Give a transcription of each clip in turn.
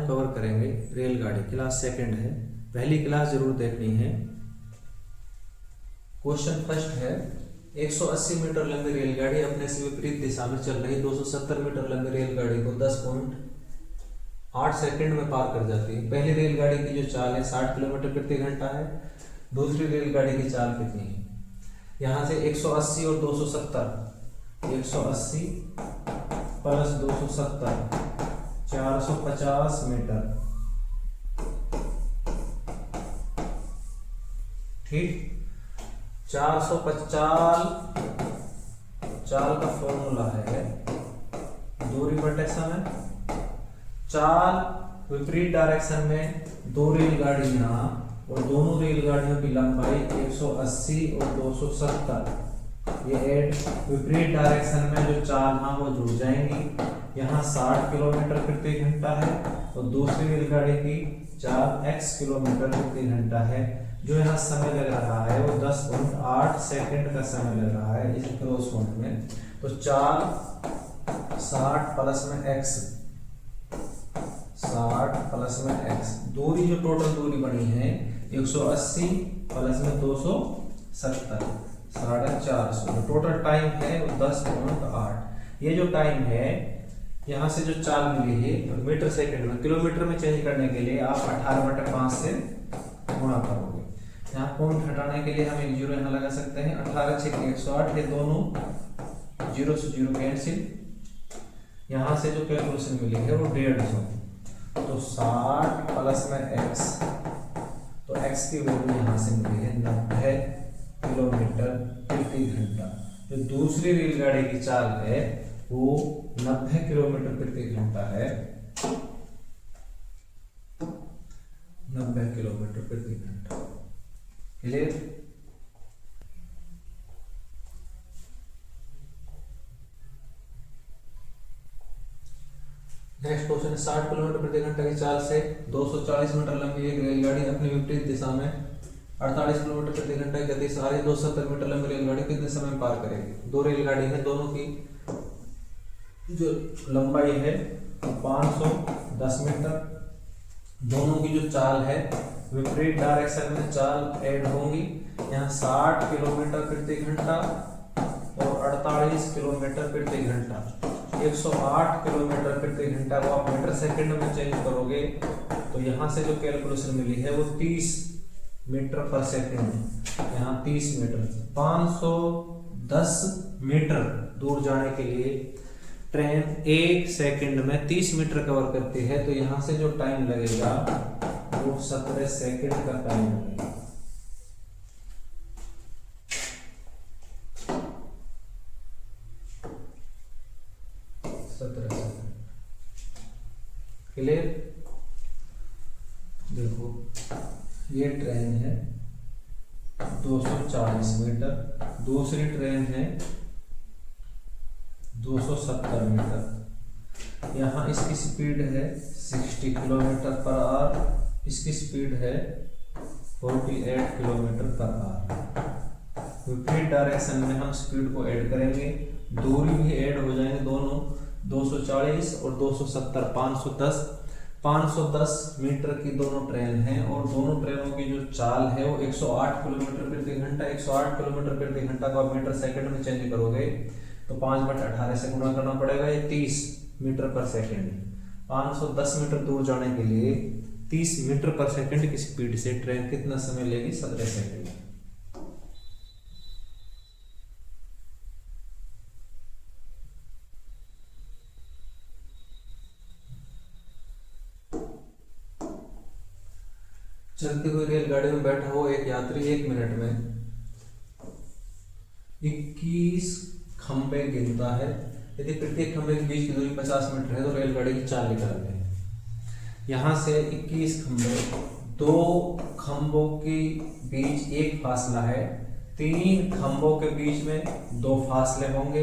हम कवर करेंगे रेलगाड़ी, क्लास सेकंड है, पहली क्लास जरूर देखनी है। क्वेश्चन फर्स्ट है, 180 मीटर लंबी रेलगाड़ी अपने से विपरीत दिशा में चल रही 270 मीटर लंबी रेलगाड़ी को 10.8 सेकंड में पार कर जाती है। पहली रेलगाड़ी की जो चाल है 60 किलोमीटर प्रति घंटा है, दूसरी रेलगाड़ी की चाल कितनी है? यहाँ से 180 और 270, 180 प्लस 270 450 मीटर, ठीक। 450 चाल का फॉर्मूला है दूरी बटे समय। चाल विपरीत डायरेक्शन में दो रेलगाड़ियां और दोनों रेलगाड़ियों की लंबाई 180 और 270, ये ऐड विपरीत डायरेक्शन में जो चाल हाँ वो जुड़ जाएंगी। यहाँ 60 किलोमीटर प्रति घंटा है और दूसरी रेलगाड़ी की चाल x किलोमीटर प्रति घंटा है। जो यहाँ समय लग रहा है वो 10.8 सेकंड का समय लग रहा है इस क्रॉस पॉइंट में। तो चाल 60 प्लस में x, 60 प्लस में x, दूरी जो टोटल दूरी बनी है 180 प्लस में 270, 450। टोटल टाइम है वो 10.8। ये जो टाइम है यहाँ से जो चाल मिली है मीटर सेकंड में, किलोमीटर में चेंज करने के लिए आप 18/5 से गुणा करोगे। यहाँ पॉइंट हटाने के लिए हम एक जीरो यहाँ लगा सकते हैं। 18 6 108, ये दोनों जीरो से जीरो कैंसिल। यहाँ से जो कैलकुलेशन मिली है वो 150, तो 60 प्लस में x, तो x की वैल्यू यहाँ से मिली है 90 किलोमीटर प्रति घंटा। जो दूसरी रेलगाड़ी की चाल है वो 90 किलोमीटर प्रति घंटा है, 90 किलोमीटर प्रति घंटा। क्लियर? नेक्स्ट क्वेश्चन है, 60 किलोमीटर प्रति घंटा की चाल से 240 मीटर लंबी एक रेलगाड़ी अपनी विपरीत दिशा में 48 किलोमीटर प्रति घंटा की गति से आ रही 270 मीटर लंबी रेलगाड़ी कितने समय में पार करेगी? दो रेलगाड़ी है, दोनों की जो लंबाई है 510 मीटर, दोनों की जो चाल है विपरीत डायरेक्शन में चाल ऐड होंगी। यहाँ 60 किलोमीटर प्रति घंटा और 48 किलोमीटर प्रति घंटा। 108 किलोमीटर प्रति घंटा को आप मीटर सेकंड में चेंज करोगे तो यहाँ से जो कैलकुलेशन मिली है वो 30 मीटर पर सेकंड। यहाँ 30 मीटर, 510 मीटर दूर जाने के लिए ट्रेन 1 सेकंड में 30 मीटर कवर करती है। तो यहाँ से जो टाइम लगेगा वो 17 सेकंड का टाइम लगेगा। क्लियर? देखो ये ट्रेन है 240 मीटर, दूसरी ट्रेन है 270 मीटर। यहाँ इसकी स्पीड है 60 किलोमीटर पर आवर, इसकी स्पीड है 48 किलोमीटर पर आवर। विपरीत डायरेक्शन में हम स्पीड को ऐड करेंगे, दूरी भी ऐड हो जाएंगे दोनों, 240 और 270, 510 मीटर की दोनों ट्रेन हैं और दोनों ट्रेनों की जो चाल है वो 108 किलोमीटर प्रति घंटा। 108 किलोमीटर प्रति घंटा को आप मीटर सेकंड में चेंज करोगे तो 5/18 से गुणा करना पड़ेगा, ये 30 मीटर पर सेकंड। 510 मीटर दूर जाने के लिए 30 मीटर पर सेकंड की स्पीड से ट्रेन कितना समय लेगी? 17 सेकंड। चलती हुई रेलगाड़ी में बैठा हो एक यात्री 1 मिनट में 21 खंबे गिनता है। यदि प्रत्येक खंबे के बीच की दूरी 50 मीटर है तो रेलगाड़ी की चाल निकालते हैं। यहाँ से 21 खंबे, 2 खंबों के बीच एक फासला है, 3 खंबों के बीच में 2 फासले होंगे,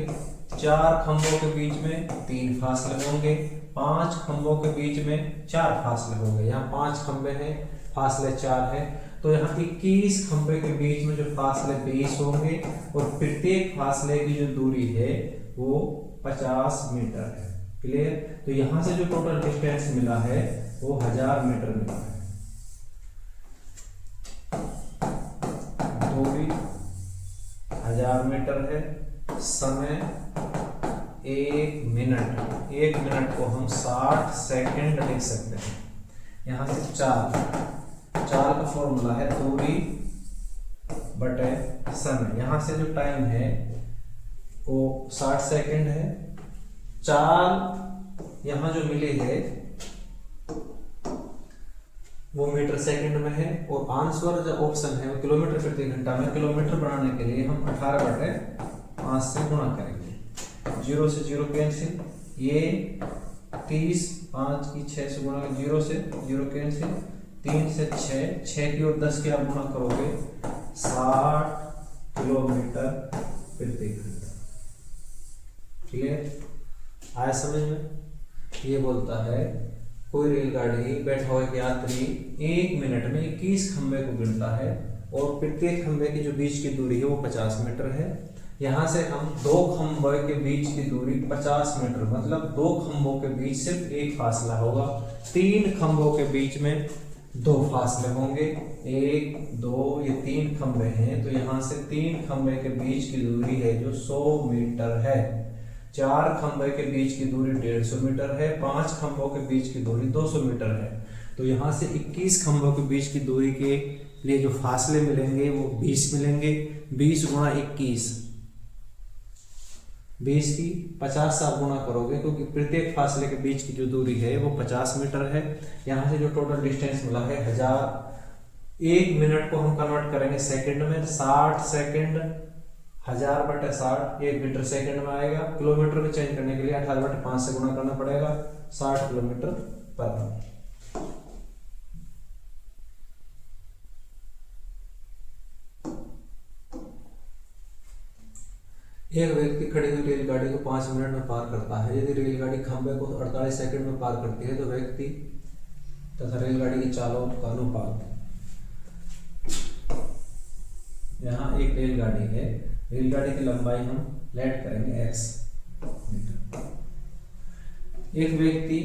4 खंबों के बीच में 3 फासले होंगे, 5 खंबों के बीच में 4 फासले होंगे। यहाँ 5 खंबे हैं, फासले 4 है, तो यहाँ 21 खंबे के बीच में जो फासले 20 होंगे और प्रत्येक फासले की जो दूरी है वो 50 मीटर है। क्लियर। तो यहाँ से जो टोटल डिस्टेंस मिला है वो 1000 मीटर मिला है। दूरी 1000 मीटर है, समय 1 मिनट। 1 मिनट को हम 60 सेकंड लिख सकते हैं। यहाँ से चार का फॉर्मूला है दूरी बटे समय। यहाँ से जो टाइम है वो 60 सेकंड है। चाल यहाँ जो मिली है वो मीटर सेकंड में है, और आंसर जो ऑप्शन है वो किलोमीटर प्रति घंटा में। किलोमीटर बनाने के लिए हम 18/5 से गुणा करेंगे। 0 से 0 कैंसिल, ये 30, 5 की 6 से गुणा, 0 से 0 कैंसिल, 3 से 6 की और 10 की आप गुणा करोगे 60 किलोमीटर प्रति घंटा। क्लियर, आया समझ में। ये बोलता है कोई रेलगाड़ी बैठा हुआ यात्री 1 मिनट में 21 खंबे को गिनता है, और प्रत्येक खंबे की जो बीच की दूरी है वो 50 मीटर है। यहाँ से हम 2 खंबे के बीच की दूरी 50 मीटर, मतलब 2 खंभों के बीच सिर्फ एक फासला होगा। 3 खंभों के बीच में 2 फासले होंगे, 1, 2, ये 3 खंबे हैं, तो यहाँ से 3 खंबे के बीच की दूरी है जो 100 मीटर है। 4 खंबे के बीच की दूरी 150 मीटर है। 5 खंभों के बीच की दूरी 200 मीटर है। तो यहाँ से 21 खंभों के बीच की दूरी के लिए जो फासले मिलेंगे वो 20 मिलेंगे। 20 गुणा 21, 20 की 50 से आप गुणा करोगे, क्योंकि प्रत्येक फासले के बीच की जो दूरी है वो 50 मीटर है। यहाँ से जो टोटल डिस्टेंस मिला है 1000। 1 मिनट को हम कन्वर्ट करेंगे सेकंड में, 60 सेकंड 1000/60 1 मीटर सेकंड में आएगा। किलोमीटर में चेंज करने के लिए 18/5 से गुणा करना पड़ेगा, 60 किलोमीटर पर आवर। एक व्यक्ति खड़ी हुई रेलगाड़ी को 5 मिनट में पार करता है। यदि रेलगाड़ी खंबे को 48 सेकंड में पार करती है तो व्यक्ति तथा रेलगाड़ी की चालों का अनुपात। यहाँ एक रेलगाड़ी है, रेलगाड़ी की लंबाई हम लेट करेंगे x मीटर। एक व्यक्ति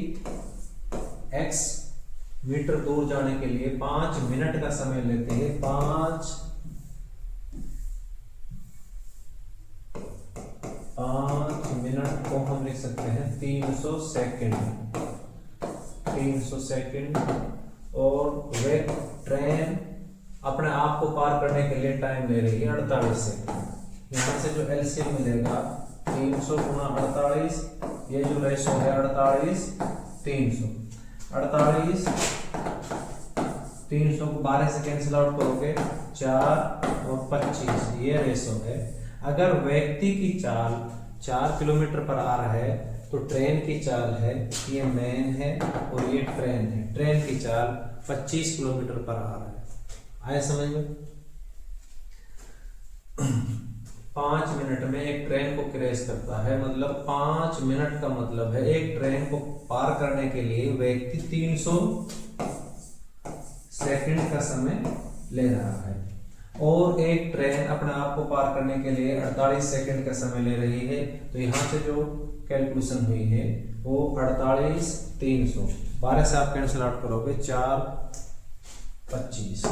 x मीटर दूर जाने के लिए 5 मिनट का समय लेते हैं। 5 मिनट को हम लिख सकते हैं 300 सेकंड। 300 सेकंड। और वे ट्रेन अपने आप को पार करने के लिए टाइम ले रही है 48 सेकंड। यहाँ से जो एलसीएम मिलेगा 300 गुणा 48, ये जो रेशो है 48 300। 48 300 को 12 से कैंसिल आउट करोगे 4 और 25, ये रेशो है। अगर व्यक्ति की चाल 4 किलोमीटर पर आ रहा है तो ट्रेन की चाल है, ये मैन है और ये ट्रेन है, ट्रेन की चाल 25 किलोमीटर पर आ रहा है। आया समझ में। 5 मिनट में एक ट्रेन को क्रैश करता है, मतलब 5 मिनट का मतलब है एक ट्रेन को पार करने के लिए व्यक्ति 300 सेकंड का समय ले रहा है, और एक ट्रेन अपने आप को पार करने के लिए 48 सेकंड का समय ले रही है। तो यहाँ से जो कैलकुलेशन हुई है वो 48 300, 12 से आप कैंसिल आउट करोगे 4 25।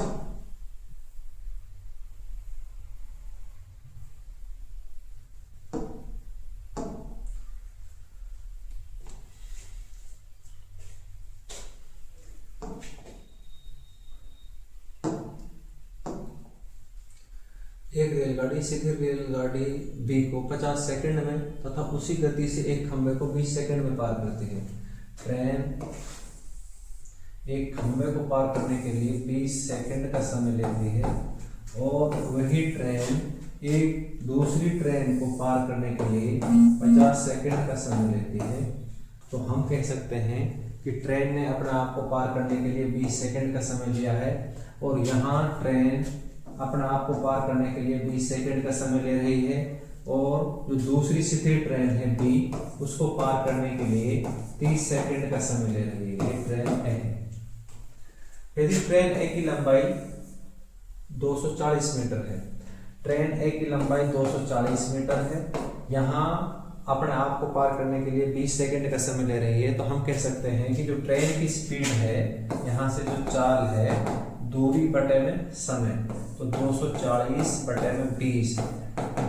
एक रेलगाड़ी सीधी रेलगाड़ी बी को 50 सेकंड में तथा उसी गति से एक खंबे को 20 सेकंड में पार करती है। ट्रेन एक खंबे को पार करने के लिए 20 सेकंड का समय लेती है, और वही ट्रेन एक दूसरी ट्रेन को पार करने के लिए 50 सेकंड का समय लेती है। तो हम कह सकते हैं कि ट्रेन ने अपने आप को पार करने के लिए 20 सेकंड का समय लिया है, और यहाँ ट्रेन अपने आप को पार करने के लिए 20 सेकंड का समय ले रही है, और जो दूसरी सीधी ट्रेन है बी, उसको पार करने के लिए 30 सेकंड का समय ले रही है। ट्रेन ए। यदि ट्रेन ए की लंबाई 240 मीटर है, ट्रेन ए की लंबाई 240 मीटर है, यहाँ अपने आप को पार करने के लिए 20 सेकंड का समय ले रही है, तो हम कह सकते हैं कि जो ट्रेन की स्पीड है, यहाँ से जो चाल है, दूरी बटे में समय, तो 240 बटे में 20,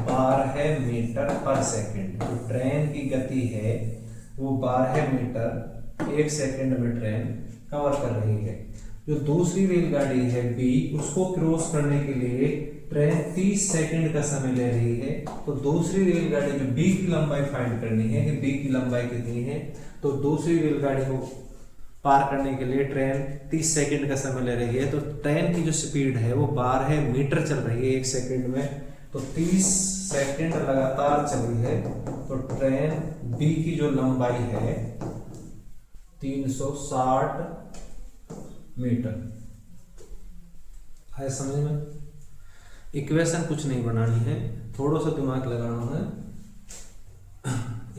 12 मीटर पर सेकंड। जो ट्रेन की गति है वो 12 मीटर 1 सेकंड में ट्रेन कवर कर रही है। जो दूसरी रेलगाड़ी है बी, उसको क्रॉस करने के लिए ट्रेन 30 सेकंड का समय ले रही है। तो दूसरी रेलगाड़ी जो बी की लंबाई फाइंड करनी है कि बी की लंबाई कितनी है, तो दूसरी रेलगाड़ी को पार करने के लिए ट्रेन 30 सेकंड का समय ले रही है। तो ट्रेन की जो स्पीड है वो 12 मीटर चल रही है 1 सेकंड में, तो 30 सेकंड लगातार चली है। तो ट्रेन बी की जो लंबाई है 360 मीटर है। समझ में? इक्वेशन कुछ नहीं बनानी है, थोड़ा सा दिमाग लगाना है।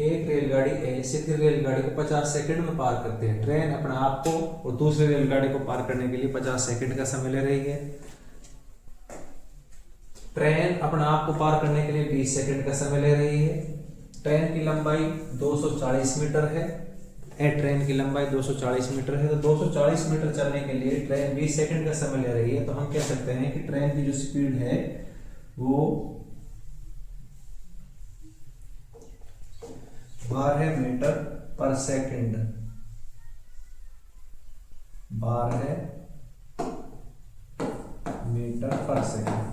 एक रेलगाड़ी ए सीधी रेलगाड़ी को 50 सेकंड में पार करती है। ट्रेन अपने आप को और दूसरी रेलगाड़ी को पार करने के लिए 50 सेकंड का समय ले रही है। ट्रेन अपने आप को पार करने के लिए 20 सेकंड का समय ले रही है। ट्रेन की लंबाई 240 मीटर है। ट्रेन की लंबाई 240 मीटर है, तो 240 मीटर चलने के लिए ट्रेन 20 सेकंड का समय ले रही है। तो हम कह सकते हैं कि ट्रेन की जो स्पीड है वो 12 मीटर पर सेकंड, 12 मीटर पर सेकंड।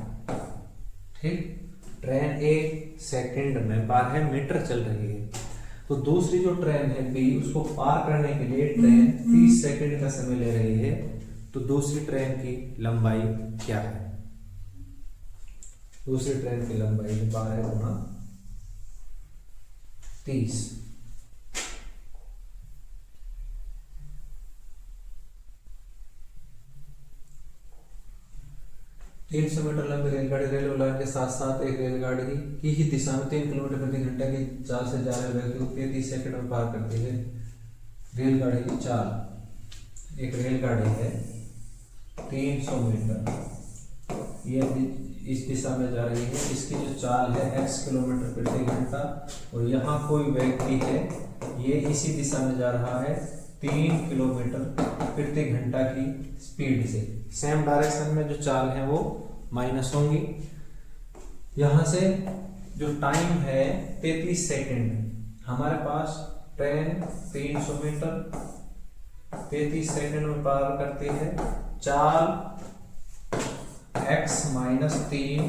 ठीक, ट्रेन 1 सेकंड में 12 मीटर चल रही है। तो दूसरी जो ट्रेन है बी, उसको पार करने के लिए ट्रेन 30 सेकंड का समय ले रही है। तो दूसरी ट्रेन की लंबाई क्या है? दूसरी ट्रेन की लंबाई 12 गुना 30। तीन 300 मीटर लंबी रेलगाड़ी रेलवे लाइन के साथ साथ एक रेलगाड़ी की ही दिशा में 3 किलोमीटर प्रति घंटा की चाल से जा रहे व्यक्ति को 33 सेकंड में पार करती है। रेलगाड़ी की चाल, एक रेलगाड़ी है 300 मीटर, ये इस दिशा में जा रही है। इसकी जो चाल है x किलोमीटर प्रति घंटा, और यहाँ कोई व्यक्ति है, ये इसी दिशा में जा रहा है 3 किलोमीटर प्रति घंटा की स्पीड से। सेम डायरेक्शन में जो चाल है वो माइनस होंगी। यहाँ से जो टाइम है 33 सेकंड, हमारे पास ट्रेन 300 मीटर 33 सेकंड में पार करती है। चाल x माइनस 3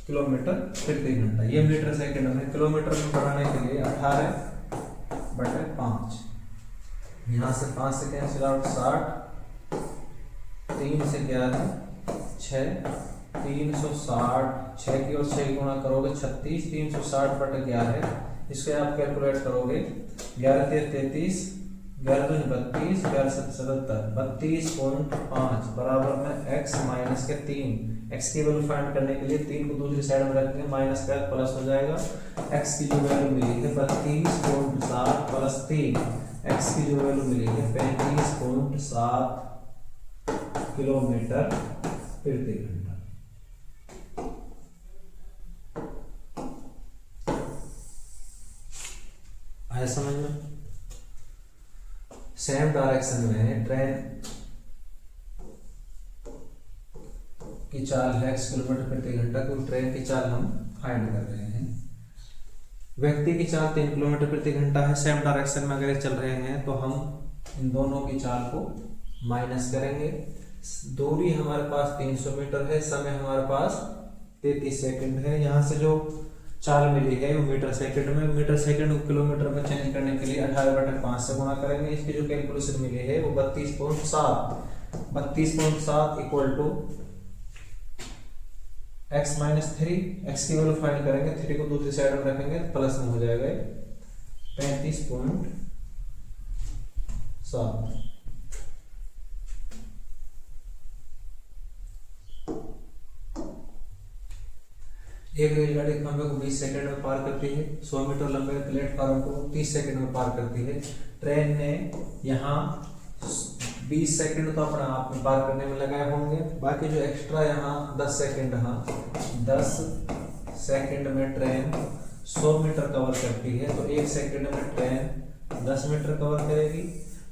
किलोमीटर प्रति घंटा, ये मीटर सेकंड में, किलोमीटर में बढ़ाने के लिए 18/5, यहाँ से 5 से कैंसिल आउट 60, 3 से 11 6, 360, 6 की और 6 गुणा करोगे 36, 360/11, इसको आप कैलकुलेट करोगे 11 3 33, 11 2 32, 11 7 77, 32.5 बराबर में x माइनस के 3। x की वैल्यू फाइंड करने के लिए 3 को दूसरी साइड में रखेंगे, माइनस का प्लस हो जाएगा। x की जो वैल्यू मिली है 32.7 प्लस 3, x की जो वैल्यू मिली है 35.7 किलोमीटर प्रति घंटा। है समझ में? सेम डायरेक्शन में ट्रेन की चाल है x किलोमीटर प्रति घंटा, तो ट्रेन की चाल हम फाइंड कर रहे हैं। व्यक्ति की चाल 3 किलोमीटर प्रति घंटा है। सेम डायरेक्शन में अगर चल रहे हैं तो हम इन दोनों की चाल को माइनस करेंगे। दूरी हमारे पास 300 मीटर है, समय हमारे पास 33 सेकंड है। यहाँ से जो चाल मिली है वो मीटर सेकंड में, मीटर सेकंड को किलोमीटर में चेंज करने के लिए 18/5 से गुणा करेंगे। इसकी जो कैलकुलेशन मिली है वो 32.7 equal to x minus 3, x की वैल्यू फाइंड करेंगे, 3 को दूसरी साइड में रखेंगे, प्लस में हो जाएगा 35.7। एक रेलगाड़ी खंभे को 20 सेकंड में पार करती है। 100 मीटर लंबे प्लेटफॉर्म को 30 सेकंड में पार करती है। ट्रेन ने यहाँ 20 सेकंड तो अपने आप में पार करने में लगाए होंगे, बाकी जो एक्स्ट्रा यहाँ 10 सेकंड, हाँ 10 सेकंड में ट्रेन 100 मीटर कवर करती है, तो 1 सेकंड में ट्रेन 10 मीटर कवर करेगी।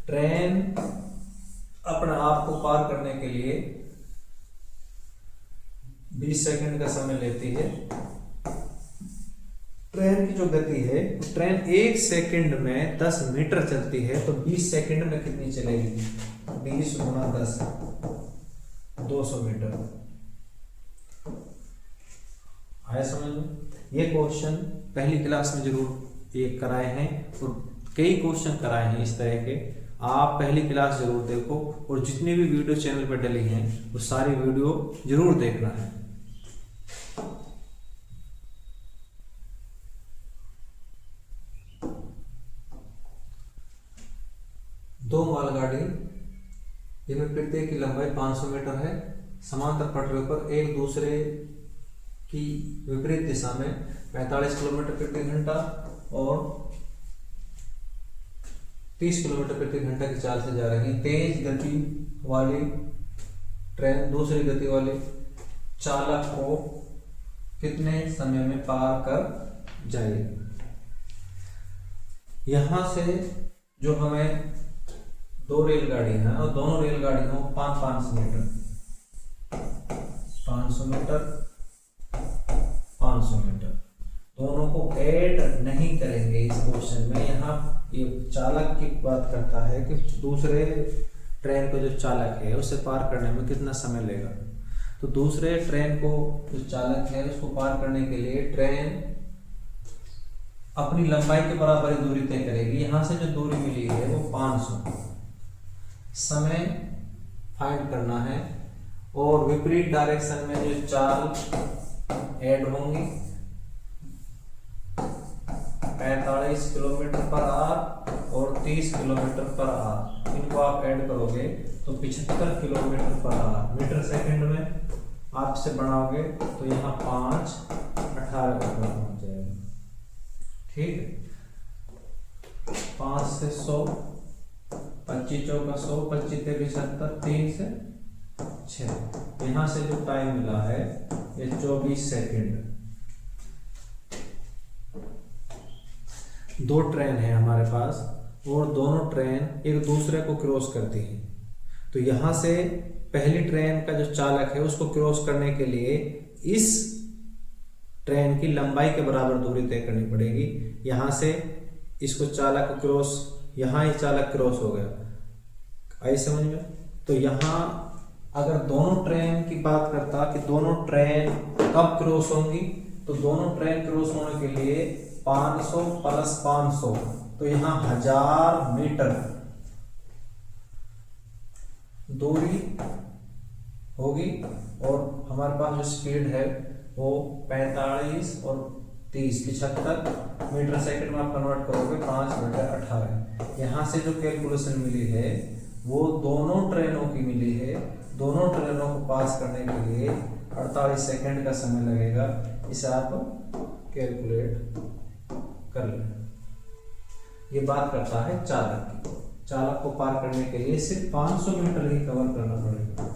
ट्रेन अपने आप को पार करने के लिए 20 सेकंड का समय लेती है। ट्रेन की जो गति है, ट्रेन 1 सेकंड में 10 मीटर चलती है, तो 20 सेकंड में कितनी चलेगी? 20 गुणा 10, 200 मीटर। आया समझ में? ये क्वेश्चन पहली क्लास में जरूर एक कराए हैं और कई क्वेश्चन कराए हैं इस तरह के। आप पहली क्लास जरूर देखो और जितनी भी वीडियो चैनल पर डली हैं वो सारी वीडियो जरूर देखना है। दो मालगाड़ी जिनमें प्रत्येक की लंबाई 500 मीटर है, समांतर पटरियों पर एक दूसरे की विपरीत दिशा में 45 किलोमीटर प्रति घंटा और 30 किलोमीटर प्रति घंटा की चाल से जा रही है। तेज गति वाली ट्रेन दूसरी गति वाले चालक को कितने समय में पार कर जाएगी? यहां से जो हमें दो रेलगाड़ी हैं और दोनों रेलगाड़ियों 500 मीटर 500 मीटर 500 मीटर दोनों को ऐड नहीं करेंगे इस क्वेश्चन में। यहाँ ये चालक की बात करता है कि दूसरे ट्रेन को जो चालक है उसे पार करने में कितना समय लेगा। तो दूसरे ट्रेन को जो चालक है उसको पार करने के लिए ट्रेन अपनी लंबाई के बराबर दूरी तय करेगी। यहाँ से जो दूरी मिली है वो 500, समय फाइंड करना है और विपरीत डायरेक्शन में जो चाल ऐड होंगी 45 किलोमीटर पर आवर और 30 किलोमीटर पर आवर, इनको आप ऐड करोगे तो 75 kilometre per hour. Metre second में आप से बढ़ाओगे तो यहाँ 5 18 पहुंच जाएगा। ठीक है, 5 से 100, 25 चौका 100, 25 तेरी 70, 3 से 6। यहाँ से जो टाइम मिला है ये 24 सेकंड। दो ट्रेन है हमारे पास और दोनों ट्रेन एक दूसरे को क्रॉस करती हैं। तो यहाँ से पहली ट्रेन का जो चालक है उसको क्रॉस करने के लिए इस ट्रेन की लंबाई के बराबर दूरी तय करनी पड़ेगी। यहाँ से इसको चालक क्रॉस, यहाँ ही चालक क्रॉस हो गया। आई समझ में? तो यहाँ अगर दोनों ट्रेन की बात करता कि दोनों ट्रेन कब क्रॉस होंगी, तो दोनों ट्रेन क्रॉस होने के लिए 500 प्लस 500, तो यहाँ 1000 मीटर दूरी होगी और हमारे पास जो स्पीड है वो 45 और 30 75 मीटर सेकंड में आप कन्वर्ट करोगे 5 मीटर 18। यहाँ से जो कैलकुलेशन मिली है वो दोनों ट्रेनों की मिली है। दोनों ट्रेनों को पास करने के लिए 48 सेकंड का समय लगेगा। इसे आप कैलकुलेट कर लें। ये बात करता है चालक की। चालक को पार करने के लिए सिर्फ 500 मीटर ही कवर करना पड़ेगा।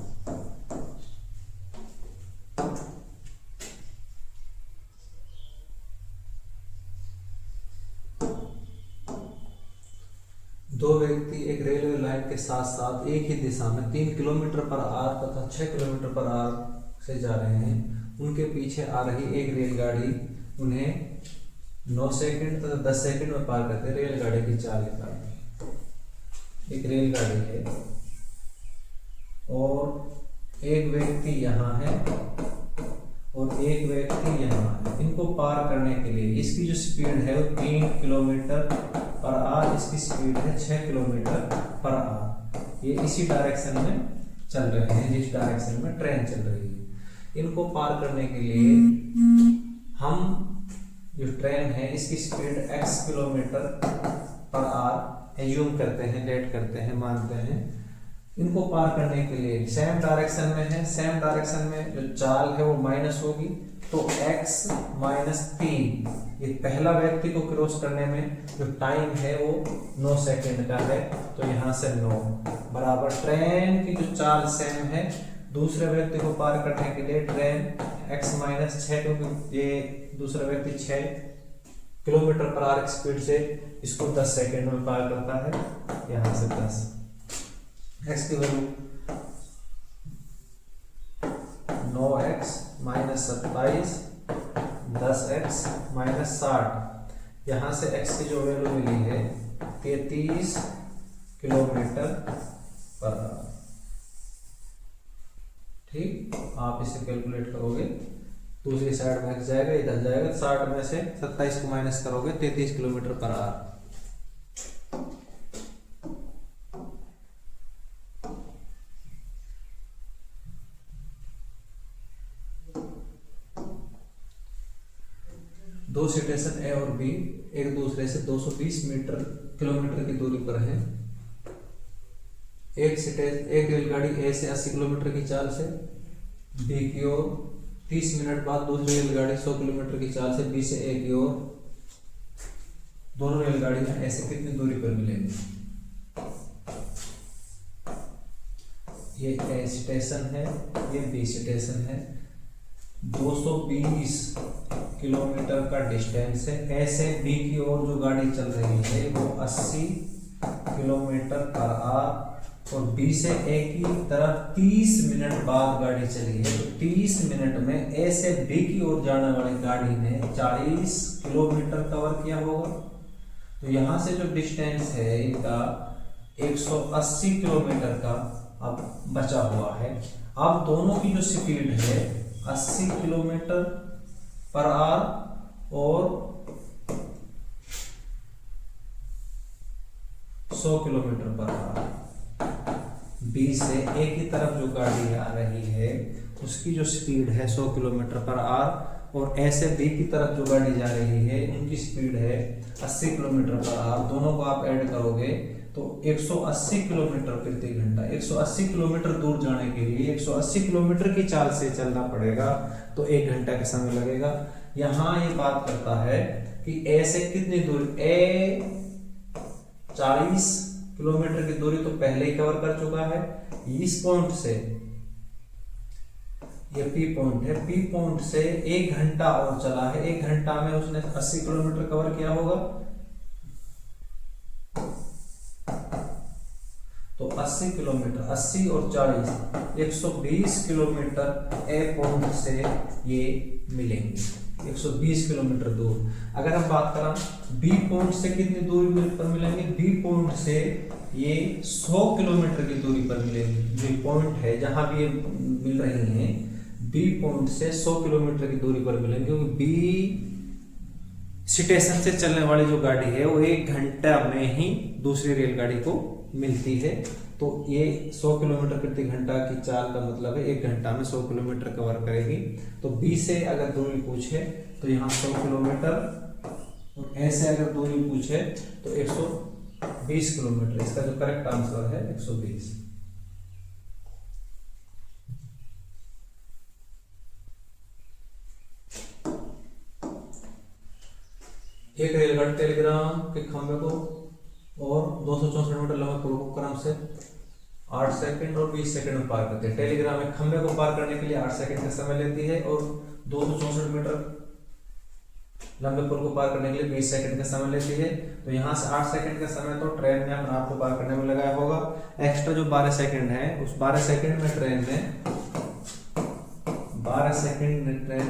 दो व्यक्ति एक रेलवे लाइन के साथ साथ एक ही दिशा में 3 किलोमीटर पर आवर तथा 6 किलोमीटर पर आवर से जा रहे हैं। उनके पीछे आ रही एक रेलगाड़ी उन्हें 9 सेकंड तथा 10 सेकंड में पार करते। रेलगाड़ी की चाल निकालते। एक रेलगाड़ी है और एक व्यक्ति यहाँ है और एक व्यक्ति यहाँ है। इनको पार करने के लिए इसकी जो स्पीड है वो 3 किलोमीटर पर आवर, इसकी स्पीड है 6 किलोमीटर पर आवर। ये इसी डायरेक्शन में चल रहे हैं जिस डायरेक्शन में ट्रेन चल रही है। इनको पार करने के लिए हम जो ट्रेन है इसकी speed x kilometre per hour assume करते हैं, लेट करते हैं, मानते हैं। इनको पार करने के लिए सेम डायरेक्शन में है। सेम डायरेक्शन में जो चाल है वो माइनस होगी, तो x माइनस 3, ये पहला व्यक्ति को क्रॉस करने में जो टाइम है वो 9 सेकंड का है। तो यहाँ से 9 बराबर ट्रेन की जो चाल सेम है। दूसरे व्यक्ति को पार करने के लिए ट्रेन x माइनस 6, क्योंकि ये दूसरा व्यक्ति 6 किलोमीटर पर आवर स्पीड से इसको 10 सेकंड में पार करता है। यहाँ से 10, x की value 9x minus 27, 10x minus 60। यहाँ से x की जो वैल्यू मिली है 33 किलोमीटर पर आवर। ठीक, आप इसे कैलकुलेट करोगे, दूसरी साइड में जाएगा, इधर जाएगा, 60 में से 27 को माइनस करोगे 33 किलोमीटर पर आवर। दो स्टेशन ए और बी एक दूसरे से 220 किलोमीटर की दूरी पर है। एक रेलगाड़ी ए से 80 किलोमीटर की चाल से बी की ओर, 30 मिनट बाद दूसरी रेलगाड़ी 100 किलोमीटर की चाल से बी से ए की ओर। दोनों रेलगाड़ियां ऐसे कितनी दूरी पर मिलेंगी? ये ए स्टेशन है, ये बी स्टेशन है। 220 किलोमीटर का डिस्टेंस है। ए से बी की ओर जो गाड़ी चल रही है वो 80 किलोमीटर पर आवर और बी से ए की तरफ 30 मिनट बाद गाड़ी चली है। तो 30 मिनट में ए से बी की ओर जाने वाली गाड़ी ने 40 किलोमीटर कवर किया होगा। तो यहाँ से जो डिस्टेंस है इनका 180 किलोमीटर का अब बचा हुआ है। अब दोनों की जो स्पीड है 80 किलोमीटर पर आवर और 100 किलोमीटर पर आवर। बी से ए की तरफ जो गाड़ी आ रही है उसकी जो स्पीड है 100 किलोमीटर पर आवर और ए से बी की तरफ जो गाड़ी जा रही है उनकी स्पीड है 80 किलोमीटर पर आवर। दोनों को आप ऐड करोगे तो 180 किलोमीटर प्रति घंटा। 180 किलोमीटर दूर जाने के लिए 180 किलोमीटर की चाल से चलना पड़ेगा, तो 1 घंटा का समय लगेगा। यहाँ ये बात करता है कि ए से कितनी दूरी, ए 40 किलोमीटर की दूरी तो पहले ही कवर कर चुका है। इस पॉइंट से, ये पी पॉइंट है, पी पॉइंट से 1 घंटा और चला है। 1 घंटा में उसने 80 किलोमीटर कवर किया होगा। तो 80 किलोमीटर, 80 और 40 120 किलोमीटर ए पॉइंट से ये मिलेंगे, 120 किलोमीटर दूर। अगर हम बात करें बी पॉइंट से कितनी दूरी पर मिलेंगे, बी पॉइंट से ये 100 किलोमीटर की दूरी पर मिलेंगे। बी पॉइंट है जहां भी ये मिल रही हैं, बी पॉइंट से 100 किलोमीटर की दूरी पर मिलेंगे, क्योंकि बी स्टेशन से चलने वाली जो गाड़ी है वो 1 घंटा में ही दूसरी रेलगाड़ी को मिलती है। तो ये 100 किलोमीटर प्रति घंटा की चाल का मतलब है 1 घंटा में 100 किलोमीटर कवर करेगी। तो बी से अगर दूरी पूछे तो यहाँ 100 किलोमीटर और ए से अगर दूरी पूछे तो 120 किलोमीटर। इसका जो करेक्ट आंसर है 120। एक रेलगाड़ी टेलीग्राम के खंभे को और 264 मीटर लंबे पुल को क्रम से 8 सेकंड और 20 सेकंड में पार करते हैं। टेलीग्राम एक खंभे को पार करने के लिए 8 सेकंड का समय लेती है और 264 मीटर लंबे पुल को पार करने के लिए 20 सेकंड का समय लेती है। तो यहाँ से 8 सेकंड का समय तो ट्रेन ने अपने आप को पार करने में लगाया होगा। एक्स्ट्रा जो 12 सेकंड है उस 12 सेकंड में ट्रेन ने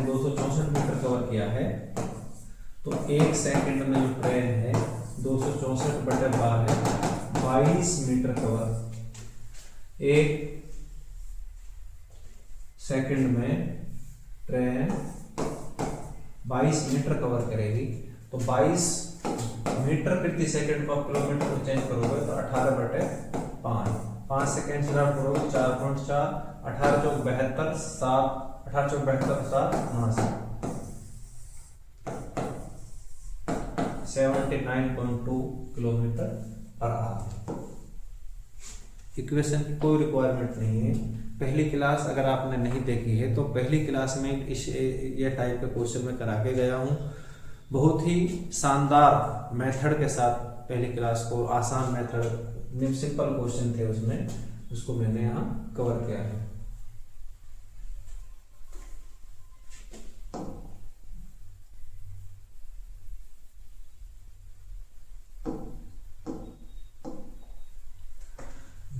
264 मीटर कवर किया है। तो 1 सेकंड में जो ट्रेन है 264/12 22 मीटर कवर। 1 सेकंड में ट्रेन 22 मीटर कवर करेगी। तो 22 मीटर प्रति सेकंड को आप किलोमीटर को चेंज करोगे तो 18/5, 5 सेकंड से आप करोगे 4.4, 18 चौक 72, 7, 18 चौक 72, 7, 59, 79.2 किलोमीटर पर आवर। इक्वेशन की कोई रिक्वायरमेंट नहीं है। पहली क्लास अगर आपने नहीं देखी है तो पहली क्लास में ये टाइप के क्वेश्चन मैं करा के गया हूँ। बहुत ही शानदार मेथड के साथ पहली क्लास को, आसान मेथड, सिंपल क्वेश्चन थे उसमें, उसको मैंने यहाँ कवर किया है।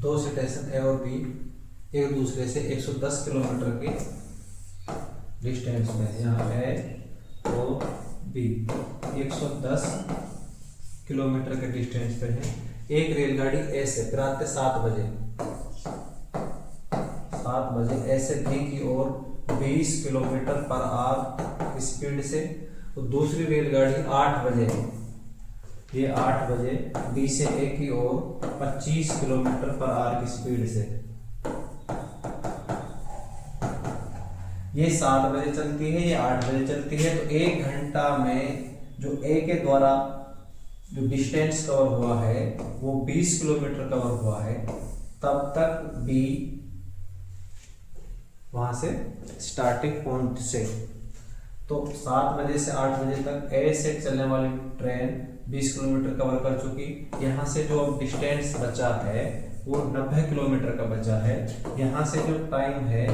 दो स्टेशन ए और बी एक दूसरे से 110 किलोमीटर के डिस्टेंस में है। यहाँ ए और बी 110 किलोमीटर के डिस्टेंस पे है। एक रेलगाड़ी ए से रात 7 बजे ए से बी की ओर 20 किलोमीटर पर आवर स्पीड से, तो दूसरी रेलगाड़ी 8 बजे, ये 8 बजे बी से ए की ओर 25 किलोमीटर पर आवर की स्पीड से, ये 7 बजे चलती है, ये 8 बजे चलती है। तो 1 घंटा में जो ए के द्वारा जो डिस्टेंस कवर हुआ है वो 20 किलोमीटर कवर हुआ है, तब तक बी वहां से स्टार्टिंग पॉइंट से, तो 7 बजे से 8 बजे तक ए से चलने वाली ट्रेन 20 किलोमीटर कवर कर चुकी। यहाँ से जो डिस्टेंस बचा है वो 90 किलोमीटर का बचा है। यहाँ से जो टाइम है,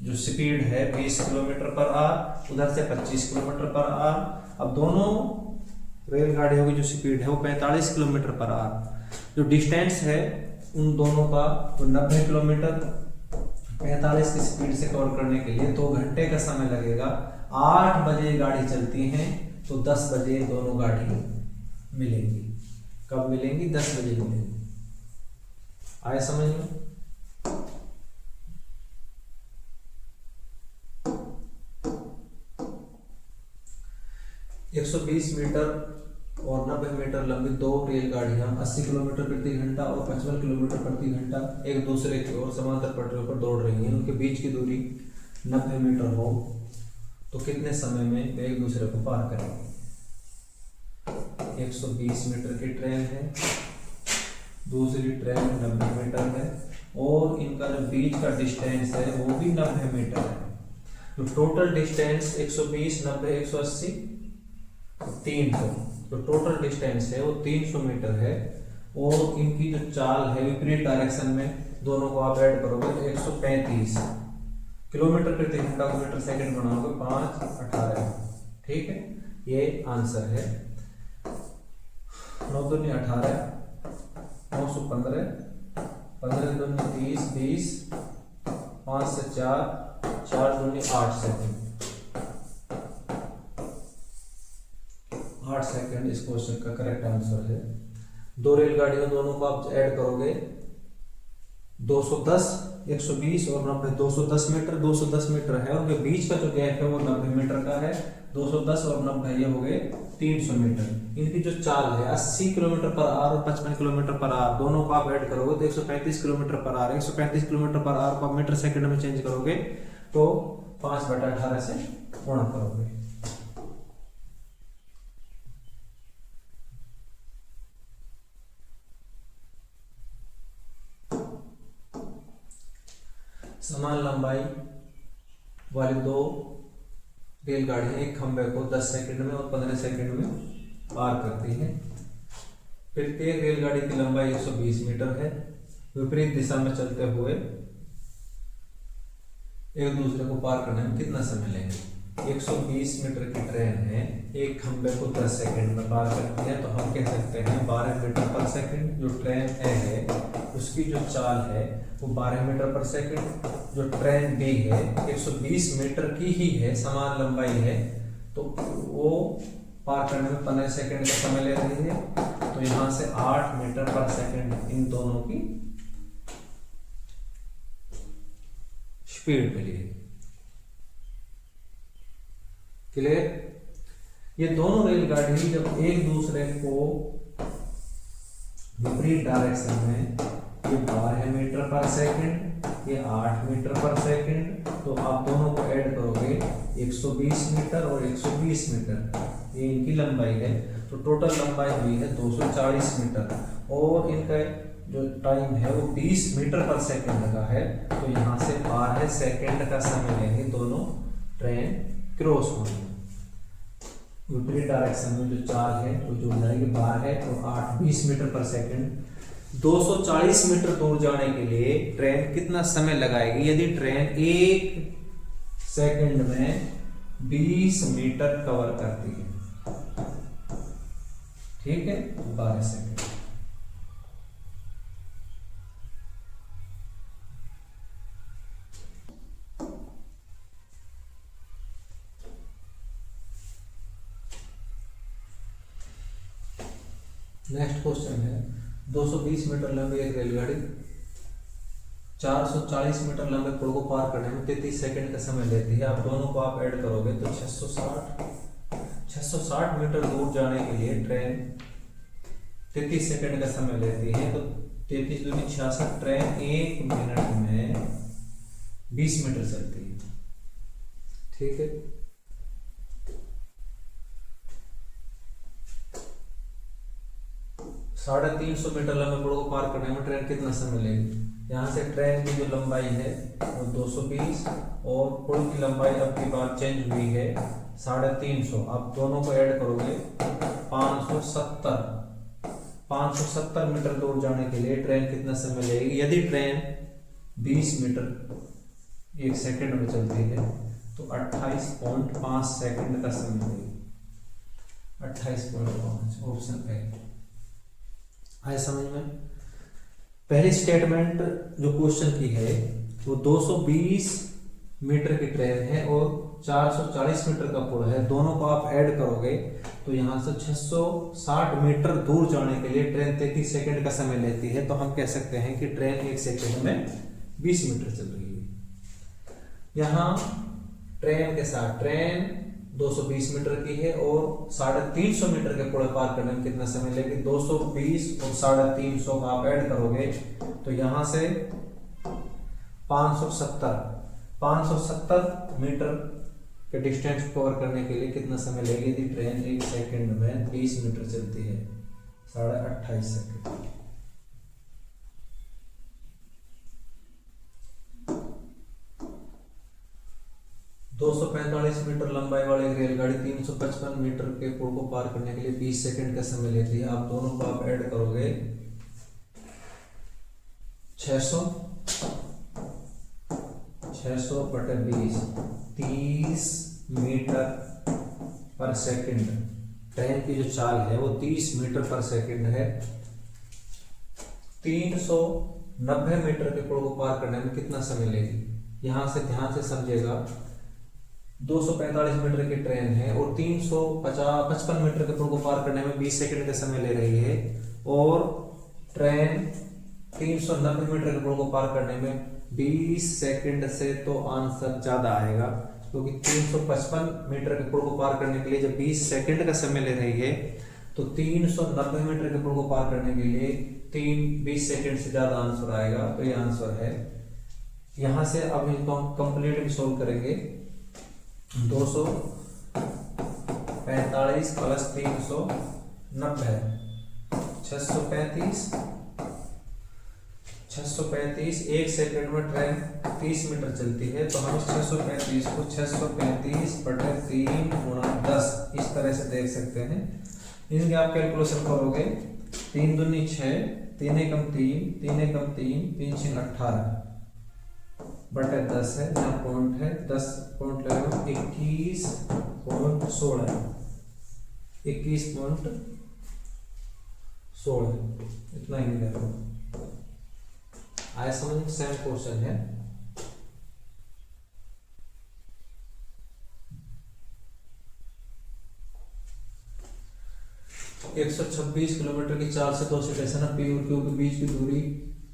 जो स्पीड है 20 किलोमीटर पर आवर, उधर से 25 किलोमीटर पर आवर। अब दोनों रेलगाड़ियों की जो स्पीड है वो 45 किलोमीटर पर आवर। जो डिस्टेंस है उन दोनों का वो 90 किलोमीटर 45 की स्पीड से कवर करने के लिए 2 घंटे का समय लगेगा। 8 बजे गाड़ी चलती है तो 10 बजे दोनों गाड़ी मिलेंगी। कब मिलेंगी? 10 बजे मिलेंगी। आए समझ में? 120 मीटर और 90 मीटर लंबी दो रेलगाड़ियां 80 किलोमीटर प्रति घंटा और 55 किलोमीटर प्रति घंटा एक दूसरे की ओर समांतर पटरियों पर दौड़ रही हैं। उनके बीच की दूरी 90 मीटर हो तो कितने समय में वे एक दूसरे को पार करेंगे? 120 मीटर की ट्रेन है, दूसरी ट्रेन 90 मीटर है और इनका जो बीच का डिस्टेंस है वो भी 90 मीटर है। तो टोटल डिस्टेंस 120, 90, 180, 300, तो टोटल डिस्टेंस है वो 300 मीटर है। और इनकी जो चाल है विपरीत डायरेक्शन में, दोनों को आप ऐड करोगे तो 135 किलोमीटर प्रति घंटा को मीटर सेकंड बनाओगे 5, 18। ठीक है, ये आंसर है। 9 दूनी 18, 915, 15 दूनी 30, 20, 5 से 4, 4 दूनी 8 सेकंड। 8 सेकंड इस क्वेश्चन का करेक्ट आंसर है। दो रेलगाड़ियों दोनों को आप ऐड करोगे 210, 120 और 90, 210 मीटर 210 मीटर है। उनके बीच का जो गैप है वो 90 मीटर का है। 210 और 90 ये हो गए 300 मीटर। इनकी जो चाल है 80 किलोमीटर पर आवर और 55 किलोमीटर पर आवर, दोनों को आप ऐड करोगे तो 135 kilometre per hour. 135 kilometre per hour को आप मीटर सेकंड में चेंज करोगे तो 5/18 से गुणा करोगे। समान लंबाई वाली दो रेलगाड़ियां एक खंबे को 10 सेकंड में और 15 सेकंड में पार करती हैं। प्रत्येक रेलगाड़ी की लंबाई 120 मीटर है। विपरीत दिशा में चलते हुए एक दूसरे को पार करने में कितना समय लेंगे? 120 मीटर की ट्रेन है, एक खंबे को 10 सेकंड में पार करती है, तो हम कह सकते हैं 12 मीटर पर सेकंड। जो ट्रेन ए है उसकी जो चाल है वो 12 मीटर पर सेकंड। जो ट्रेन बी है 120 मीटर की ही है, समान लंबाई है, तो वो पार करने में 15 सेकंड का समय ले रही है। तो यहां से 8 मीटर पर सेकंड इन दोनों की स्पीड मिली है। क्लियर? ये दोनों रेलगाड़ी जब एक दूसरे को विपरीत डायरेक्शन में, ये 12 मीटर पर सेकंड, ये 8 मीटर पर सेकंड, तो आप दोनों को ऐड करोगे 120 मीटर और 120 मीटर, ये इनकी लंबाई है। तो टोटल लंबाई हुई है 240 मीटर और इनका जो टाइम है वो 20 मीटर पर सेकंड का है। तो यहाँ से 12 सेकंड का समय लेंगे दोनों ट्रेन क्रॉस होने। विपरीत डायरेक्शन में जो चाल है वो जो जाएगी 12 और 8 20 मीटर पर सेकंड। 240 मीटर दूर जाने के लिए ट्रेन कितना समय लगाएगी? यदि ट्रेन 1 सेकंड में 20 मीटर कवर करती है, ठीक है, 12 सेकंड। नेक्स्ट क्वेश्चन है 220 मीटर लंबी एक रेलगाड़ी 440 मीटर लंबे पुल को पार करने में 33 सेकंड का समय लेती है। आप दोनों को आप ऐड करोगे तो 660 मीटर दूर जाने के लिए ट्रेन 33 सेकंड का समय लेती है। तो 33 दूनी 66, ट्रेन 1 मिनट में 20 मीटर चलती है। ठीक है, साढ़े 300 मीटर लंबे पुल को पार करने में ट्रेन कितना समय लेगी। यहाँ से ट्रेन की जो लंबाई है वो 220 और पुल की लंबाई अब की बार चेंज हुई है 350। आप दोनों को ऐड करोगे 570 मीटर दूर जाने के लिए ट्रेन कितना समय लेगी। यदि ट्रेन 20 मीटर 1 सेकंड में चलती है तो 28.5 सेकंड का समय लेगी। 28.5 ऑप्शन है। आए समझ में। पहली स्टेटमेंट जो क्वेश्चन की है वो 220 मीटर की ट्रेन है और 440 मीटर का पुल है। दोनों को आप ऐड करोगे तो यहाँ से 660 मीटर दूर जाने के लिए ट्रेन 33 सेकंड का समय लेती है। तो हम कह सकते हैं कि ट्रेन 1 सेकंड में 20 मीटर चल रही है। यहाँ ट्रेन के साथ ट्रेन 220 मीटर की है और 350 मीटर के पुल पार करने में कितना समय लेगी। 220 और 350 का आप ऐड करोगे तो यहाँ से 570 मीटर के डिस्टेंस कवर करने के लिए कितना समय लेगी। यदि ट्रेन 1 सेकंड में 20 मीटर चलती है 28.5 सेकंड। दो 245 मीटर लंबाई वाली रेलगाड़ी 355 मीटर के पुल को पार करने के लिए 20 सेकंड का समय लेती है। आप दोनों को आप ऐड करोगे 600 बटे 20 30 मीटर पर सेकंड। ट्रेन की जो चाल है वो 30 मीटर पर सेकंड है। 390 मीटर के पुल को पार करने में कितना समय लेगी। यहां से ध्यान से समझिएगा, 245 मीटर की ट्रेन है और 355 मीटर के पुल को पार करने में 20 सेकंड का समय ले रही है और ट्रेन 390 मीटर के पुल को पार करने में 20 सेकंड से तो आंसर ज्यादा आएगा, क्योंकि 355 मीटर के पुल को पार करने के लिए जब 20 सेकंड का समय ले रही है तो 390 मीटर के पुल को पार करने के लिए 20 सेकंड से ज्यादा आंसर आएगा। तो ये आंसर है। यहां से अब इनको हम कंप्लीट भी सोल्व करेंगे। 245 प्लस 390 635 1 सेकंड में ट्रेन 30 मीटर चलती है। तो हम 635 को 635 बटे 3 गुणा 10 इस तरह से देख सकते हैं। इनके आप कैलकुलेशन करोगे 3 दूनी 6 3 एकम 3 3 एकम 3 3 6 18 बटे 10 है। यहाँ पॉइंट है 10 पॉइंट लगेगा 21.16 इतना ही मिलेगा। आया समझ। सेम क्वेश्चन है। तो 126 किलोमीटर की चाल से 2 स्टेशन पी और क्यू के बीच की दूरी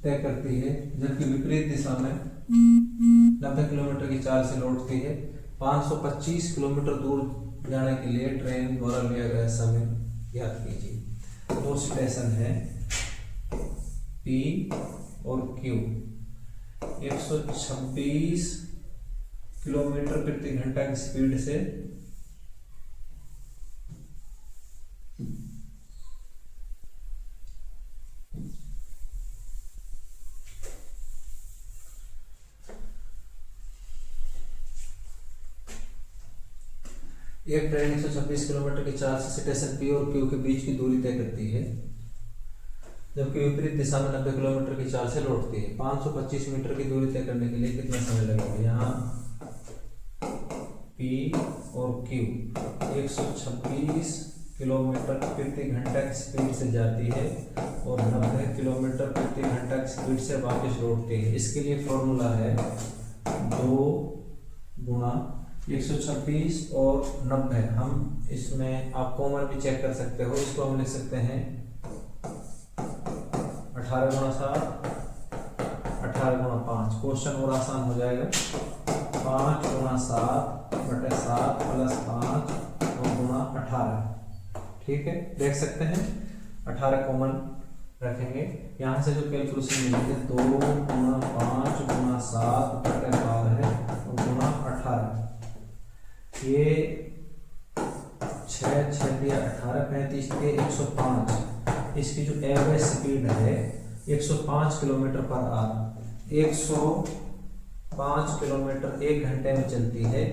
तय करती है, जबकि विपरीत दिशा में 90 किलोमीटर की चाल से लौटती है। 525 किलोमीटर दूर जाने के लिए ट्रेन द्वारा लिया गया समय ज्ञात कीजिए। 2 स्टेशन है पी और क्यू। 126 किलोमीटर प्रति घंटा की स्पीड से एक ट्रेन 126 किलोमीटर की चाल से स्टेशन पी और क्यू के बीच की दूरी तय करती है, जबकि विपरीत दिशा में 90 किलोमीटर की चाल से लौटती है। 525 मीटर की दूरी तय करने के लिए कितना समय लगेगा। यहाँ पी और क्यू 126 किलोमीटर प्रति घंटा की स्पीड से जाती है और 90 किलोमीटर प्रति घंटा की स्पीड से वापस लौटती है। इसके लिए फॉर्मूला है 2 गुणा 126 और 90। हम इसमें आप कॉमन भी चेक कर सकते हो। इसको हम लिख सकते हैं 18 गुणा 7, 18 गुणा 5, क्वेश्चन और आसान हो जाएगा। 5 गुणा 7 बटे 7 प्लस 5 और गुणा 18। ठीक है, देख सकते हैं 18 कॉमन रखेंगे, यहाँ से जो कैलकुलेशन मिलेंगे 2 गुणा 5 गुणा 7 बटे 12 और गुणा 18। ये 6 6 दिया 18, 35 के 105। इसकी जो एवरेज स्पीड है 105 किलोमीटर पर आवर, 105 किलोमीटर 1 घंटे में चलती है।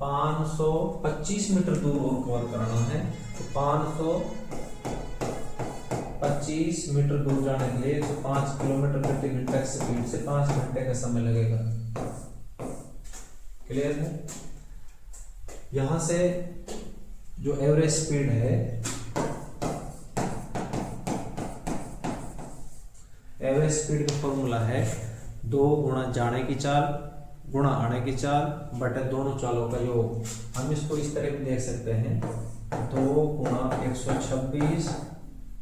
525 मीटर दूर और कवर करना है, तो 525 मीटर दूर जाने के लिए 105 किलोमीटर प्रति घंटा स्पीड से 5 घंटे का समय लगेगा। क्लियर है? यहां से जो एवरेज स्पीड है, एवरेज स्पीड का फॉर्मूला है 2 गुणा जाने की चाल गुणा आने की चाल बटे दोनों चालों का योग। हम इसको इस तरह भी देख सकते हैं 2 गुणा 126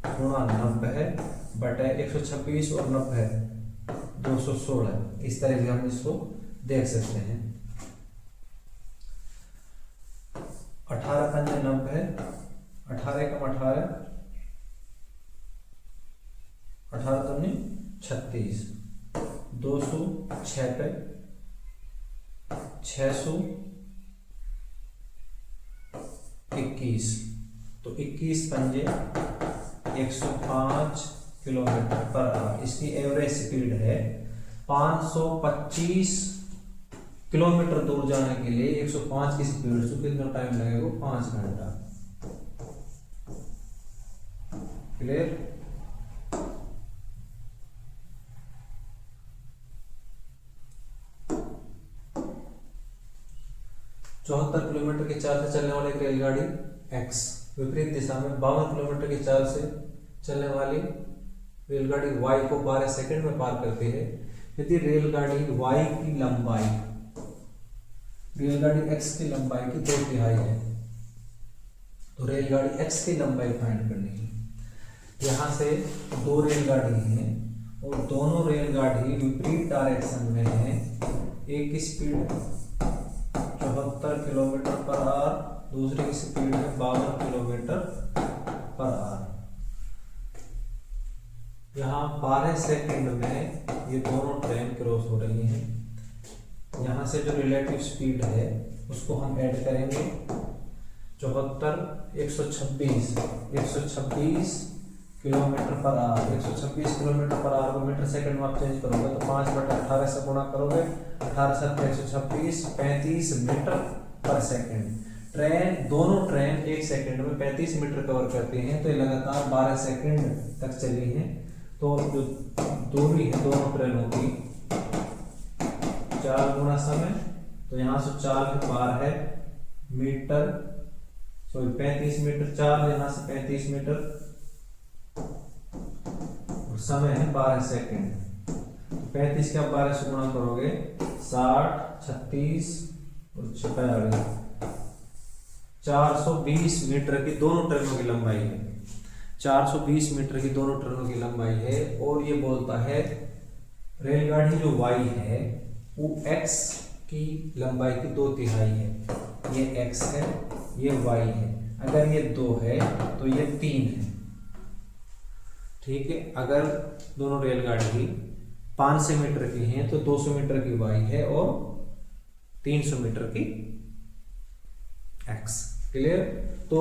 गुणा 90 बटे 126 और 90 216। इस तरह भी हम इसको देख सकते हैं। 18 पंजे 90, 18 कम 18, 18 दूनी 36, 200 6 पे 600 21, तो 21 पंजे 105 किलोमीटर पर आवर। इसकी एवरेज स्पीड है। 525 किलोमीटर दूर जाने के लिए 105 की स्पीड से कितना टाइम लगेगा? 5 घंटा। क्लियर? चौहत्तर किलोमीटर की चाल से चलने वाली रेलगाड़ी एक्स विपरीत दिशा में 52 किलोमीटर की चाल से चलने वाली रेलगाड़ी वाई को 12 सेकंड में पार करती है। यदि रेलगाड़ी वाई की लंबाई रेलगाड़ी एक्स की लंबाई की 2/3 है, तो रेलगाड़ी एक्स की लंबाई फाइंड करनी है। यहाँ से 2 रेलगाड़ी हैं और दोनों रेलगाड़ी विपरीत डायरेक्शन में है। एक की स्पीड 74 किलोमीटर पर आवर, दूसरी की स्पीड है 52 किलोमीटर पर आवर। यहाँ 12 सेकंड में ये दोनों ट्रेन क्रॉस हो रही हैं। यहाँ से जो रिलेटिव स्पीड है उसको हम ऐड करेंगे। 74 126 kilometre per hour, 126 kilometre per hour को मीटर सेकंड में आप चेंज करोगे तो 5/18 से गुणा करोगे, 18 से 126 35 मीटर पर सेकंड। दोनों ट्रेन 1 सेकंड में 35 मीटर कवर करती हैं, तो ये लगातार 12 सेकंड तक चली हैं। तो जो दूरी है दोनों ट्रेनों की 4 गुना समय, तो यहाँ से 4 के पार है मीटर, सॉरी 35 मीटर, 4 यहाँ से 35 मीटर और समय है 12 सेकंड। 35 के आप 12 से गुणा करोगे 60 36 और 46 420 मीटर की दोनों ट्रेनों की लंबाई है। 420 मीटर की दोनों ट्रेनों की लंबाई है। और ये बोलता है रेलगाड़ी जो वाई है वो एक्स की लंबाई की 2/3 है। ये एक्स है, ये वाई है। अगर ये 2 है तो ये 3 है। ठीक है, अगर दोनों रेलगाड़ी 500 मीटर की हैं तो 200 मीटर की वाई है और 300 मीटर की एक्स। क्लियर? तो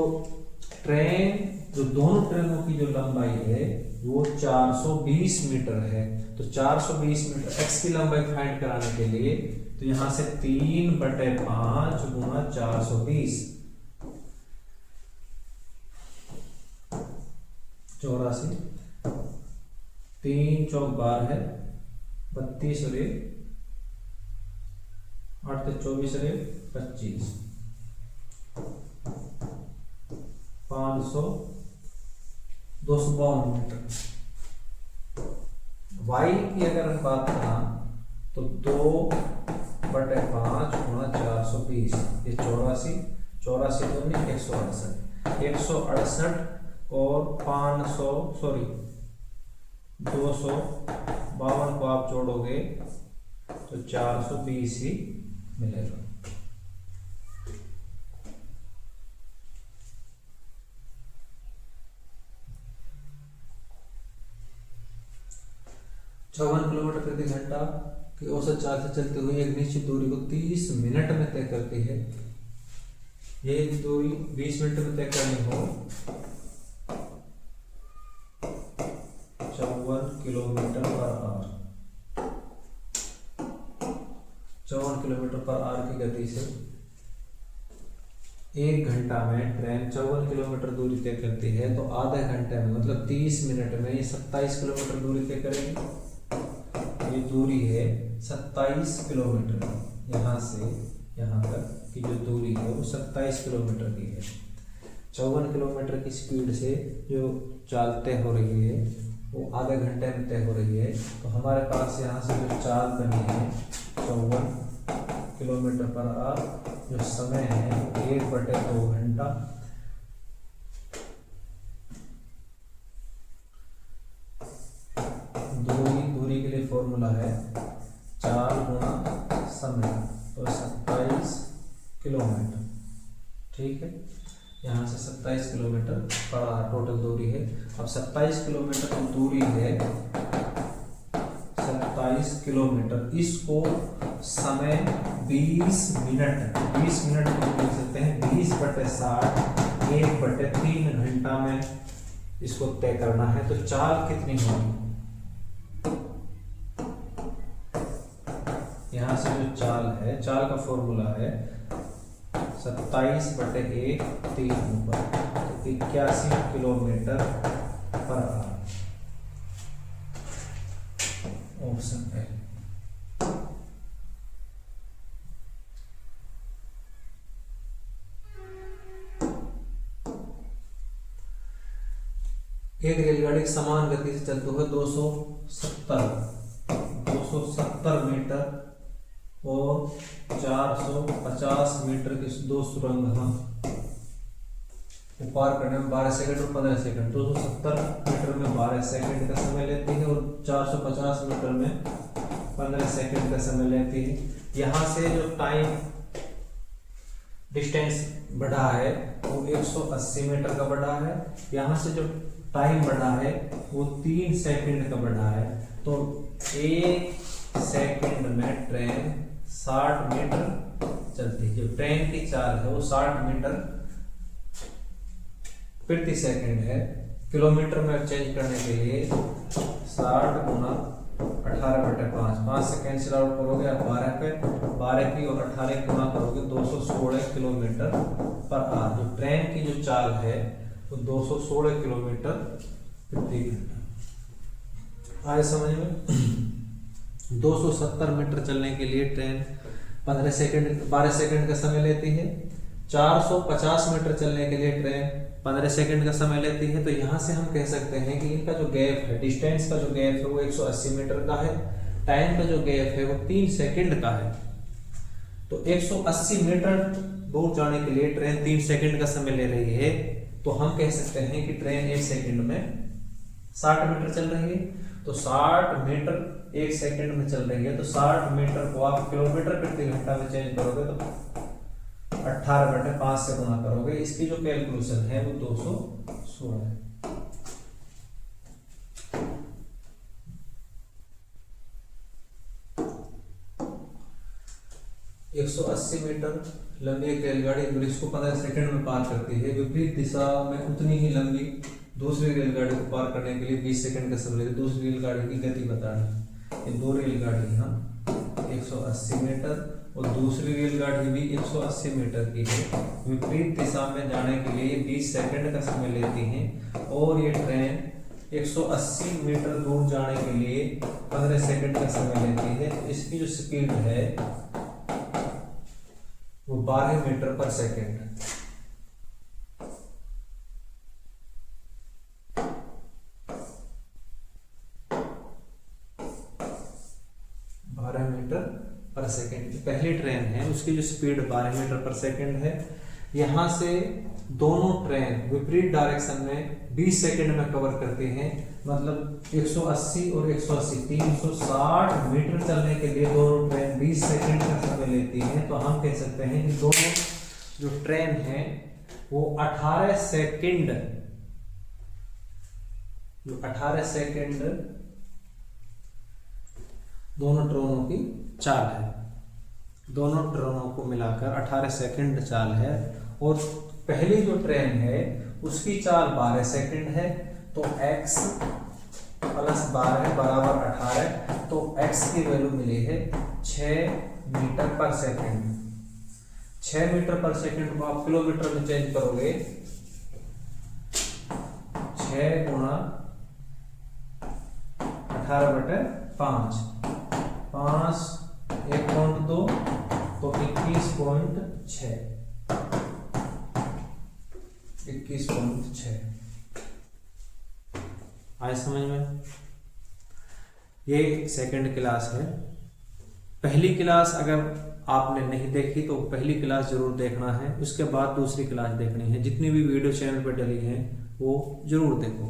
ट्रेन जो दोनों ट्रेनों की जो लंबाई है वो 420 मीटर है। तो 420 मीटर एक्स की लंबाई फाइंड कराने के लिए तो यहां से 3/5 गुणा 420 84 3 चौक 12 है 32 और 8 24 और 25 500 252 मीटर। वाई की अगर हम बात करें तो 2/5 गुणा 420 ये 84 दूनी 168 और 500 सॉरी 252 को आप जोड़ोगे तो 420 ही मिलेगा। चौवन किलोमीटर प्रति घंटा की औसत चाल से चलते हुए एक निश्चित दूरी को 30 मिनट में तय करती है। ये दूरी 20 मिनट में तय करनी हो 54 kilometre per hour, 54 kilometre per hour की गति से 1 घंटा में ट्रेन 54 किलोमीटर दूरी तय करती है, तो आधे घंटे में मतलब 30 मिनट में ये 27 किलोमीटर दूरी तय करेगी। ये दूरी है 27 किलोमीटर, यहाँ से यहाँ तक की जो दूरी है वो 27 किलोमीटर की है। 54 किलोमीटर की स्पीड से जो चाल तय हो रही है वो आधे घंटे में तय हो रही है। तो हमारे पास यहाँ से जो चाल बनी है 54 किलोमीटर पर आवर, जो समय है 1/2 घंटा। दूरी के लिए फॉर्मूला है चाल गुणा समय, तो 27 किलोमीटर। ठीक है, यहाँ से 27 किलोमीटर पर टोटल दूरी है। अब 27 किलोमीटर की दूरी है, 27 किलोमीटर, इसको समय 20 मिनट को लिख सकते हैं 20/60, 1/3 घंटा में इसको तय करना है। तो चाल कितनी होगी, यहाँ से जो चाल है, चाल का फॉर्मूला है 27/1 3 ऊपर, तो 81 किलोमीटर पर आवर। ऑप्शन है। एक रेलगाड़ी समान गति से चलते हुए 270 मीटर और 450 मीटर की दो सुरंग पार करने में 12 सेकंड और 15 सेकंड, 270 मीटर में 12 सेकंड का समय लेती है और 450 मीटर में 15 सेकंड का समय लेती है। यहाँ से जो टाइम डिस्टेंस बढ़ा है वो 180 मीटर का बढ़ा है। यहाँ से जो टाइम बढ़ा है वो 3 सेकंड का बढ़ा है। तो 1 सेकंड में ट्रेन 60 मीटर चलती है। जो ट्रेन की चाल है वो 60 मीटर प्रति सेकंड है। किलोमीटर में चेंज करने के लिए 60 गुना 18/5, 5 से कैंसिल आउट करोगे आप 12 पे, 12 की और 18 गुना करोगे 216 किलोमीटर पर आवर। जो ट्रेन की जो चाल है वो 216 किलोमीटर प्रति घंटा। आए समझ में? 270 मीटर चलने के लिए ट्रेन 12 सेकंड का समय लेती है। 450 मीटर चलने के लिए ट्रेन 15 सेकंड का समय लेती है। तो यहाँ से हम कह सकते हैं कि इनका जो गैप है, डिस्टेंस का जो गैप है वो 180 मीटर का है, टाइम का जो गैप है वो 3 सेकंड का है। तो 180 मीटर दूर जाने के लिए ट्रेन 3 सेकंड का समय ले रही है। तो हम कह सकते हैं कि ट्रेन 1 सेकंड में 60 मीटर चल रही है। तो 60 मीटर 1 सेकंड में चल रही है, तो 60 मीटर को आप किलोमीटर प्रति घंटा में चेंज करोगे तो 18/5 से गुणा करोगे। इसकी जो कैलकुलेशन है वो 216 है। एक 180 मीटर लंबी एक रेलगाड़ी ब्रिज को 15 सेकंड में पार करती है। विपरीत दिशा में उतनी ही लंबी दूसरी रेलगाड़ी को पार करने के लिए 20 सेकंड का समय लेती है। दूसरी रेलगाड़ी की गति बतानी। ये दो रेलगाड़ी यहाँ 180 मीटर और दूसरी रेलगाड़ी भी 180 मीटर की है। विपरीत दिशा में जाने के लिए 20 सेकंड का समय लेती हैं और ये ट्रेन 180 मीटर दूर जाने के लिए 15 सेकंड का समय लेती है। तो इसकी जो स्पीड है वो 12 मीटर पर सेकंड है। सेकंड की पहली ट्रेन है, उसकी जो स्पीड 12 मीटर पर सेकंड है। यहाँ से दोनों ट्रेन विपरीत डायरेक्शन में 20 सेकंड में कवर करते हैं, मतलब 180 और 180 360 मीटर चलने के लिए दोनों ट्रेन 20 सेकंड का समय लेती हैं, तो हम कह सकते हैं कि दोनों जो ट्रेन है वो 18 सेकंड दोनों ट्रेनों की चाल है। दोनों ट्रेनों को मिलाकर 18 सेकंड चाल है, और पहली जो ट्रेन है उसकी चाल 12 सेकंड है, तो x प्लस 12 बराबर 18, तो x की वैल्यू मिली है 6 मीटर पर सेकंड। 6 मीटर पर सेकंड को आप किलोमीटर में चेंज करोगे, 6 गुणा 18/5, 5 1.2 तो 21.6 आए समझ में। ये सेकंड क्लास है। पहली क्लास अगर आपने नहीं देखी तो पहली क्लास जरूर देखना है, उसके बाद दूसरी क्लास देखनी है। जितनी भी वीडियो चैनल पर डली हैं वो जरूर देखो।